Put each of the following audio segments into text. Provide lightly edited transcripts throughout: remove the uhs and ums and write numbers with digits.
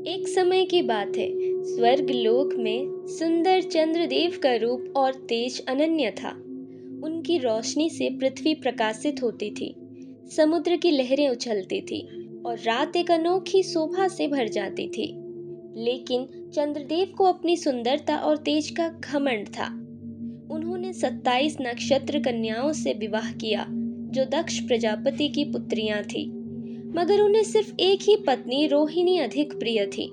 एक समय की बात है। स्वर्ग लोक में सुंदर चंद्रदेव का रूप और तेज अनन्य था। उनकी रोशनी से पृथ्वी प्रकाशित होती थी, समुद्र की लहरें उछलती थी और रात एक अनोखी शोभा से भर जाती थी। लेकिन चंद्रदेव को अपनी सुंदरता और तेज का घमंड था। उन्होंने 27 नक्षत्र कन्याओं से विवाह किया, जो दक्ष प्रजापति की पुत्रियां थी। मगर उन्हें सिर्फ एक ही पत्नी रोहिणी अधिक प्रिय थी।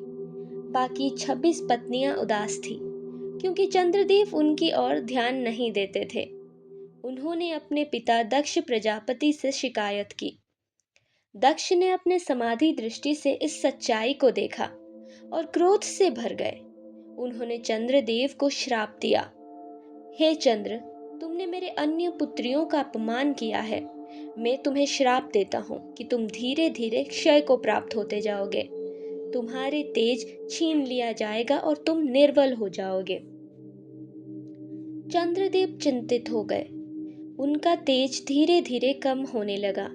बाकी 26 पत्नियां उदास थी, क्योंकि चंद्रदेव उनकी ओर ध्यान नहीं देते थे। उन्होंने अपने पिता दक्ष प्रजापति से शिकायत की। दक्ष ने अपने समाधि दृष्टि से इस सच्चाई को देखा और क्रोध से भर गए। उन्होंने चंद्रदेव को श्राप दिया। हे चंद्र, तुमने मेरे अन्य पुत्रियों का अपमान किया है। मैं तुम्हें श्राप देता हूँ कि तुम धीरे धीरे क्षय को प्राप्त होते जाओगे। तुम्हारे तेज छीन लिया जाएगा और तुम निर्बल हो जाओगे। चंद्रदेव चिंतित हो गए। उनका तेज धीरे धीरे कम होने लगा।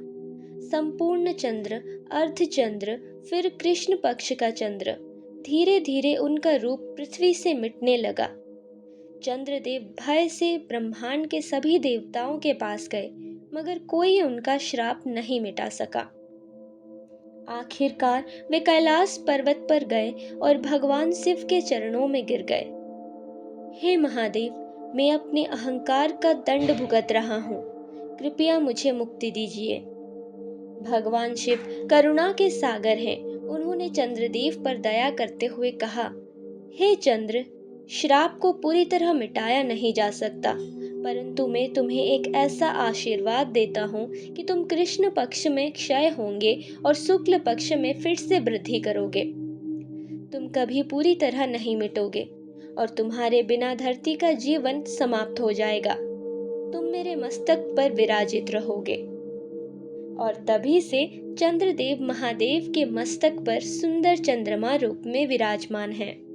संपूर्ण चंद्र, अर्धचंद्र, फिर कृष्ण पक्ष का चंद्र, धीरे धीरे उनका रूप पृथ्वी से मिटने लगा। चंद्रदेव भय से ब्रह्मांड के सभी देवताओं के पास गए, मगर कोई उनका श्राप नहीं मिटा सका। आखिरकार वे कैलाश पर्वत पर गए और भगवान शिव के चरणों में गिर गए। हे महादेव, मैं अपने अहंकार का दंड भुगत रहा हूँ। कृपया मुझे मुक्ति दीजिए। भगवान शिव करुणा के सागर हैं। उन्होंने चंद्रदेव पर दया करते हुए कहा, हे चंद्र, श्राप को पूरी तरह मिटाया नहीं जा सकता, परंतु मैं तुम्हें एक ऐसा आशीर्वाद देता हूँ कि तुम कृष्ण पक्ष में क्षय होंगे और शुक्ल पक्ष में फिर से वृद्धि करोगे। तुम कभी पूरी तरह नहीं मिटोगे और तुम्हारे बिना धरती का जीवन समाप्त हो जाएगा। तुम मेरे मस्तक पर विराजित रहोगे। और तभी से चंद्रदेव महादेव के मस्तक पर सुंदर चंद्रमा रूप में विराजमान हैं।